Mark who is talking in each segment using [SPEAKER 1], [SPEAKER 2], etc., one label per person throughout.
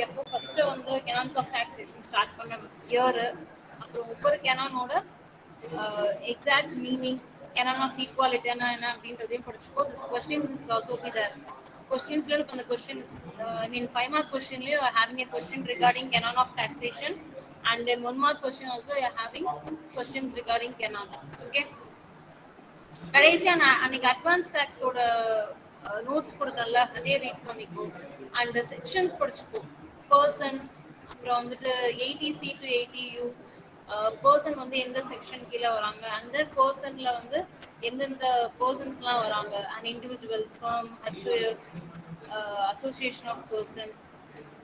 [SPEAKER 1] எப்போ ஃபர்ஸ்ட் வந்து canons of taxation start பண்ண இயர், அப்புறம் ஒவ்வொரு கெனானோட exact meaning, canon of equality என்ன அப்படின்றதையும் படிச்சுக்கோ. This question is also be there. கொஸ்டின்ஸ்ல இருக்கு அந்த கொஸ்டின், ஐ மீன் 5 mark questionலயே having a question regarding canon of taxation, and then 1 mark question also you are having questions regarding canon. Okay, கடைசியா நான் அன்னைக்கு அட்வான்ஸ் டாக்ஸோட நோட்ஸ் கொடுத்தல, அதே read பண்ணிக்கோ. And sections படிச்சுக்கோ. பர்சன், அப்புறம் வந்துட்டு 80C to 80U, பர்சன் வந்து எந்த செக்ஷன் கீழே வராங்க, அந்த பர்சன்ல வந்து எந்தெந்த பர்சன்ஸ்லாம் வராங்க, and individual, firm, HUF, association of person,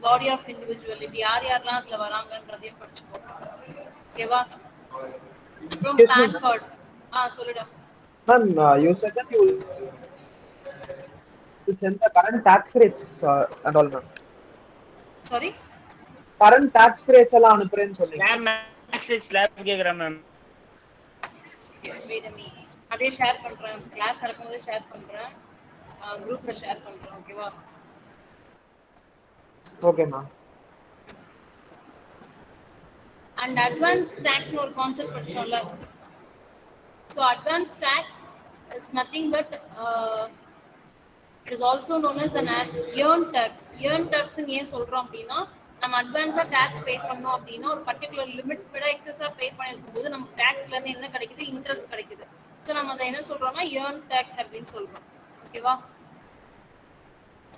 [SPEAKER 1] body of individual, இப்படி யார் யாரெல்லாம் அதுல வராங்கன்றதையும் படிச்சுக்கோ. ஓகேவா? அப்புறம் பேன் கார்டு. சொல்லுடா.
[SPEAKER 2] Ma'am, you said that you send the current tax rates and all, ma'am.
[SPEAKER 1] Sorry?
[SPEAKER 2] Current tax rates எல்லாம் அனுப்புறேன்னு சொன்னீங்க.
[SPEAKER 3] tax rates slab கேக்குறேன் மேம்.
[SPEAKER 1] அதே ஷேர் பண்றேன், கிளாஸ் நடக்கும்போது ஷேர் பண்றேன், குரூப்ல ஷேர் பண்றேன். ஓகேவா?
[SPEAKER 2] Okay ma'am.
[SPEAKER 1] அண்ட் அட்வான்ஸ் டாக்ஸ்னு ஒரு கான்செப்ட் படிச்சோம்ல. So advance tax is nothing but it is also known as an earn tax. Earn டாக்ஸ்ன்னு ஏன் சொல்றோம் அப்படின்னா, நம்ம அட்வான்ஸா டாக்ஸ் பே பண்ணோம் அப்படின்னா ஒரு பர்டிகுலர் லிமிட் விட எக்ஸஸா பே பண்ணிருக்கும் போது நமக்கு டாக்ஸ்ல இருந்து என்ன கிடைக்குது? இன்ட்ரெஸ்ட் கிடைக்குது. ஸோ நம்ம அதை என்ன சொல்றோம்னா ஏர்ன் டாக்ஸ் அப்படின்னு சொல்றோம். ஓகேவா?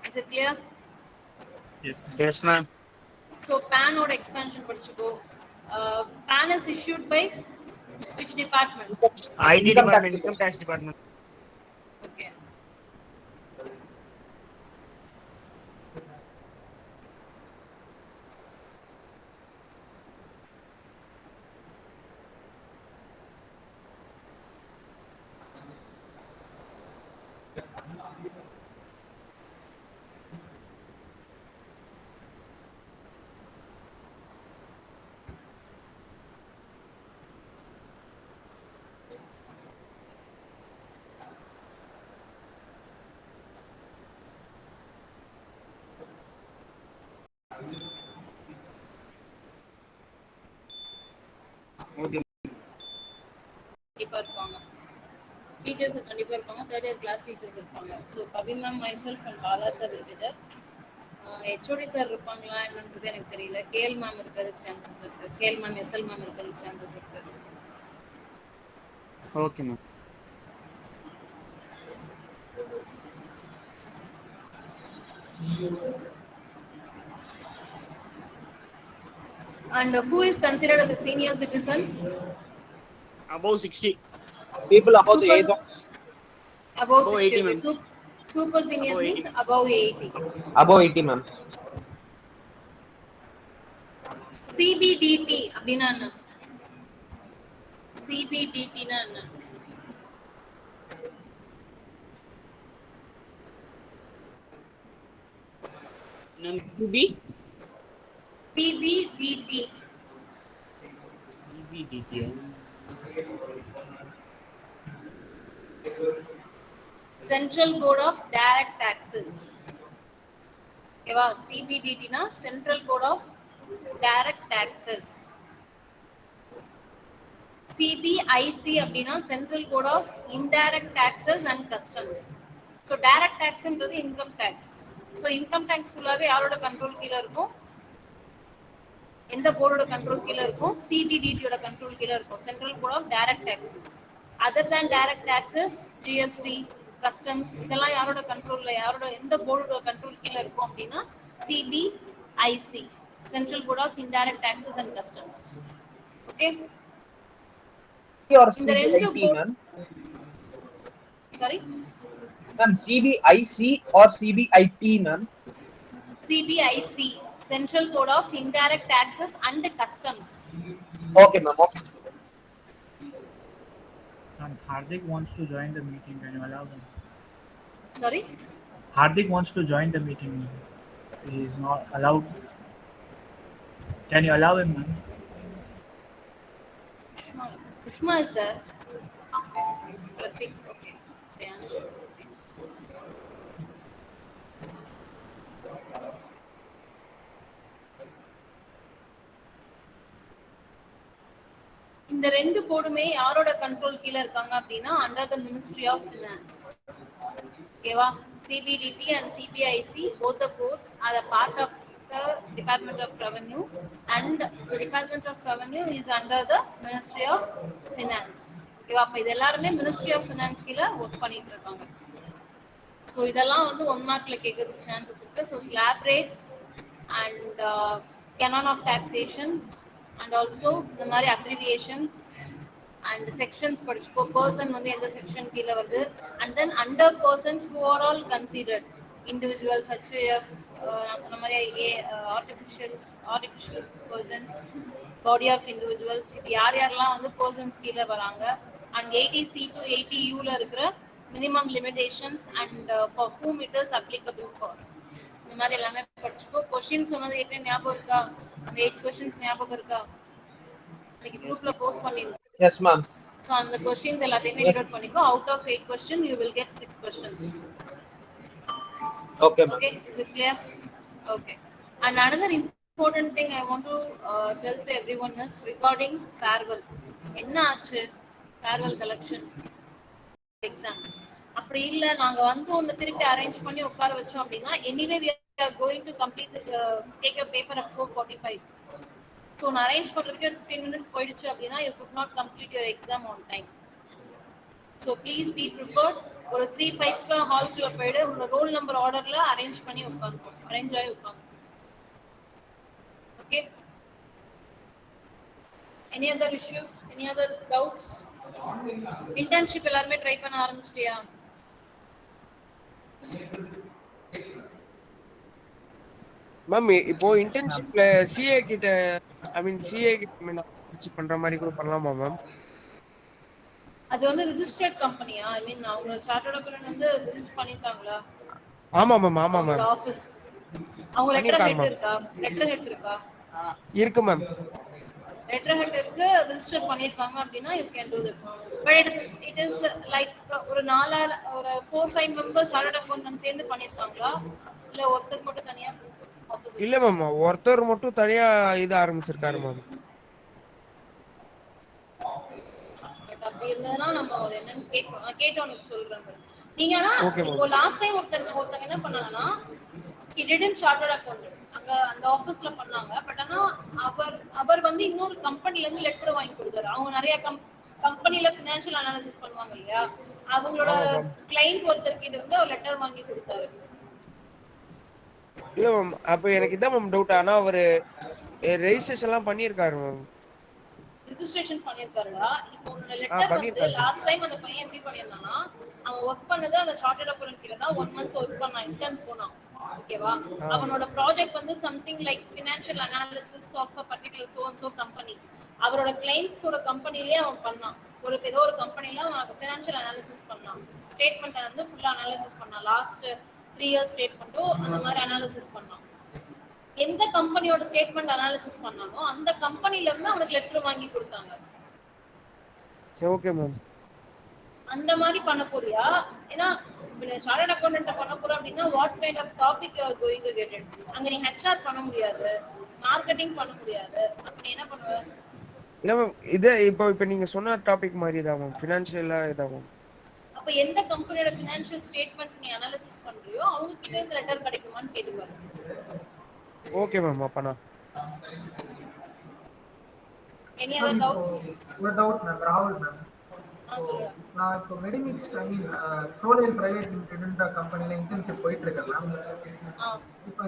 [SPEAKER 1] Is it clear?
[SPEAKER 3] Yes ma'am.
[SPEAKER 1] So பேனோட எக்ஸ்பேன்ஷன் படிச்சுக்கோ. PAN is issued by which department?
[SPEAKER 3] IT department, income tax department.
[SPEAKER 1] Okay. கண்டிப்பா இருப்பாங்க, டீச்சர்ஸ் கண்டிப்பா இருப்பாங்க. தேர்ட் இயர் கிளாஸ் டீச்சர்ஸ் இருப்பாங்க. So Pavi ma'am, my self and Bala sir இருக்குது. HOD sir இருப்பாங்களா என்னன்றது எனக்கு தெரியல. கேஎல் மேம் இருக்கிறதுக்கு சான்சஸ் இருக்கு. கேஎல் மேம், எஸ்எல் மேம் இருக்கிறதுக்கு சான்சஸ் இருக்கு.
[SPEAKER 3] Okay ma'am.
[SPEAKER 1] And who is considered as a senior citizen?
[SPEAKER 3] Above 60.
[SPEAKER 2] People above the age of
[SPEAKER 1] above 60.
[SPEAKER 3] 80,
[SPEAKER 1] Okay. Super seniors
[SPEAKER 3] above
[SPEAKER 1] means above 80.
[SPEAKER 2] above 80, ma'am.
[SPEAKER 1] CBDT அப்படின்னா என்ன? CBDT-னா என்ன? CBDT. Central Board of Direct Taxes. ஓகேவா? CBDT-னா Central Board of Direct Taxes. CBIC அப்படின்னா Central Board of Indirect Taxes and Customs. So direct டாக்ஸ்ன்றது income tax. So income tax ஃபுல்லாகவே யாரோட control கீழே இருக்கும்? எந்த போர்டோட கண்ட்ரோல் கீழே இருக்கும்? CBDT-யோட கண்ட்ரோல் கீழே இருக்கும். Central board of direct taxes. Other than direct taxes, GST, customs, இதெல்லாம் யாரோட கண்ட்ரோல்ல, யாரோட எந்த போர்டோட கண்ட்ரோல் கீழே இருக்கும் அப்படின்னா CBIC, central board of indirect taxes and customs. Okay? இந்த ரெண்டு board, sorry
[SPEAKER 2] ma'am, CBIC or CBIT, ma'am?
[SPEAKER 1] CBIC, Central Board of Indirect Taxes and Customs.
[SPEAKER 2] Okay, ma'am. Okay.
[SPEAKER 4] And Hardik wants to join the meeting. Can you allow him?
[SPEAKER 1] Sorry?
[SPEAKER 4] Hardik wants to join the meeting. He is not allowed. Can you allow him, ma'am?
[SPEAKER 1] Pushma is there. Pratik, okay. Priyansh. Okay. இந்த ரெண்டு போர்டுமே யாரோட control கீழ இருக்காங்க அப்படின்னா under the ministry of finance. ஓகேவா? CBDT and CBIC both the boards are a part of the Department of Revenue and the Department of Revenue is under the Ministry of Finance. ஓகேவா? அப்ப இது எல்லாருமே ministry of finance கீழ work பண்ணிட்டு இருக்காங்க. So இதெல்லாம் வந்து 1 மார்க்ல கேட்கறதுக்கு சான்சஸ் இருக்கு. So slab rates and canon of taxation and also இந்த மாதிரி அப்ரிவியேஷன்ஸ் அண்ட் செக்ஷன்ஸ் படிச்சுக்கோ. பர்சன் வந்து எந்த செக்ஷன் கீழே வருது and then under persons who are all considered individuals HUF, நான் சொன்ன மாதிரி artificial persons, body of individuals, இப்போ யார் யாரெல்லாம் வந்து பர்சன்ஸ் கீழே வராங்க அண்ட் 80C to 80U இருக்கிற minimum limitations and for whom it is applicable for. இந்த மாதிரி எல்லாமே படிச்சுக்கோ. கொஸ்டின் சொன்னது எப்படி ஞாபகம் இருக்கா? அந்த 8 கொஸ்டின்ஸ் ஞாபகம் இருக்கா? இன்னைக்கு குரூப்ல போஸ்ட் பண்ணிருந்தேன்.
[SPEAKER 2] Yes, ma'am.
[SPEAKER 1] So அந்த கொஸ்டின்ஸ் எல்லாத்தையுமே நோட் பண்ணிக்கோ. Out of 8 question you will get 6 questions.
[SPEAKER 2] Okay, ma'am.
[SPEAKER 1] Okay, is it clear? Okay. And another important thing I want to tell to everyone is regarding farewell. என்ன ஆச்சு farewell collection exams? அப்படி இல்ல நாங்க வந்து ஒன்னு திருப்பி arrange பண்ணி உட்கார வச்சோம் அப்படின்னா anyway we are going to complete take a paper at 4:45. So நான் அரேஞ்ச் பண்றதுக்கு 15 minutes போயிடுச்சு அப்படின்னா you could not complete your exam on time. So please be prepared. ஒரு 3:05 ஹால்குள்ள போயிடு உங்க ரோல் நம்பர் ஆர்டர்ல அரேஞ்ச் பண்ணி உட்கார்ந்து அரேஞ்ச் ஆகி உட்கார்ந்து. Okay. Any other issues? Any other doubts? Internship எல்லாரும் ட்ரை பண்ண ஆரம்பிச்சிட்டியா?
[SPEAKER 5] மேம் இப்போ இன்டர்ன்ஷிப்ல சிஏ கிட்ட பண்ற மாதிரி கூட பண்ணலாமா மேம்?
[SPEAKER 1] அது வந்து ரெஜிஸ்டர்ட் கம்பெனியா? ஐ மீன் அவங்க சார்ட்டர்ட் அக்கவுண்டன்ட் வந்து ரெஜிஸ்டர் பண்ணிட்டாங்களா?
[SPEAKER 5] ஆமா மேம்
[SPEAKER 1] ஆபீஸ் அவங்க லெட்டர் ஹெட் இருக்கா?
[SPEAKER 5] இருக்கு மேம்.
[SPEAKER 1] லெட்டர் ஹெட் இருக்கு, ரெஜிஸ்டர் பண்ணிருக்காங்க அப்படினா you can do this. But it is like ஒரு 4-5 மெம்பர்ஸ் சார்ட்டர்ட் அக்கவுண்டன்ட் சேர்ந்து பண்ணிருக்காங்களா இல்ல ஒருத்தர் மட்டும் தனியா ஆபீஸ்?
[SPEAKER 5] இல்ல மேம், ஒருத்தர் மட்டும் தனியா இது ஆரம்பிச்சிருக்காரு மேம்.
[SPEAKER 1] அப்படி இருந்ததுன்னா நம்ம என்னன்னு கேட்டோன்னு சொல்றேன். நீங்க இப்போ லாஸ்ட் டைம் ஒருத்தங்க என்ன பண்ணாங்கன்னா he didn't chartered accountant அங்க அந்த ஆபீஸ்ல பண்ணாங்க. பட் ஆனா அவர் வந்து இன்னொரு கம்பெனில இருந்து லெட்டர் வாங்கி கொடுத்தாரு. அவங்க நிறைய கம்பெனில ஃபினான்ஷியல் அனாலிசிஸ் பண்ணுவாங்க இல்லையா, அவங்களோட கிளையண்ட் ஒருத்தருக்கு இது வந்து ஒரு லெட்டர் வாங்கி கொடுத்தாரு.
[SPEAKER 5] இல்ல மேம், அப்ப எனக்கு இதான் மேம் டவுட். ஆனா அவரு ரெஜிஸ்ட்ரேஷன் எல்லாம் பண்ணிருக்காரு மேம்.
[SPEAKER 1] ரெஜிஸ்ட்ரேஷன் பண்ணிருக்காருடா. இப்போ உங்க லெட்டர் வந்து லாஸ்ட் டைம் அந்த பையன் எப்படி பண்ணிருந்தானா, அவன் வர்க் பண்ணது அந்த சார்ட்டர்ட் அக்கவுண்டன்ட் கிட்ட தான் 1 month வர்க் பண்ணான், இன்டர்ன் போனான். ஓகேவா? அவனோட ப்ராஜெக்ட் வந்து something like financial analysis of a particular so and so company. அவரோட கிளையண்ட்ஸோட கம்பெனிலேயே அவன் பண்ணான். ஏதோ ஒரு கம்பெனில அவன் ஃபினான்ஷியல் அனாலிசிஸ் பண்ணான். ஸ்டேட்மென்ட் வந்து ஃபுல்லா அனாலிசிஸ் பண்ணான். லாஸ்ட் 3 years ஸ்டேட்மென்ட்டோ அந்த மாதிரி அனாலிசிஸ் பண்ணான். எந்த கம்பெனியோட ஸ்டேட்மென்ட் அனாலிசிஸ் பண்ணானோ அந்த கம்பெனில இருந்து அவனுக்கு லெட்டர் வாங்கி கொடுத்தாங்க.
[SPEAKER 5] சரி, ஓகே மேம்.
[SPEAKER 1] அந்த மாதிரி பண்ண போறியா? ஏன்னா சார்ட்டர்ட் அக்கவுண்டன்ட் பண்ண போற அப்படின்னா what kind of topic you are going to get it. அங்க நீ HR பண்ண முடியாது, மார்க்கெட்டிங் பண்ண முடியாது. அப்ப என்ன பண்ணுவ?
[SPEAKER 5] இல்ல மேம், இது இப்போ நீங்க சொன்ன டாபிக் மாதிரி தான் மேம், ஃபினான்ஷியலா இதாகும்.
[SPEAKER 1] அப்ப எந்த கம்பெனியோட ஃபினான்ஷியல் ஸ்டேட்மென்ட் நீ அனாலிசிஸ் பண்றியோ அவங்க கிட்ட இந்த லெட்டர் கிடைக்குமான்னு கேட்டு பாரு.
[SPEAKER 5] Okay ma'am. அப்பனா
[SPEAKER 1] Any other doubts?
[SPEAKER 6] ஒரு டவுட் மேம், ராகுல் மேம். நான் இப்போ மெடிமிக்ஸ் சோலியல் பிரைவேட் லிமிடெட் கம்பெனில இன்டர்ன்ஷிப் போயிட்டு இருக்கேன் மேம். இப்போ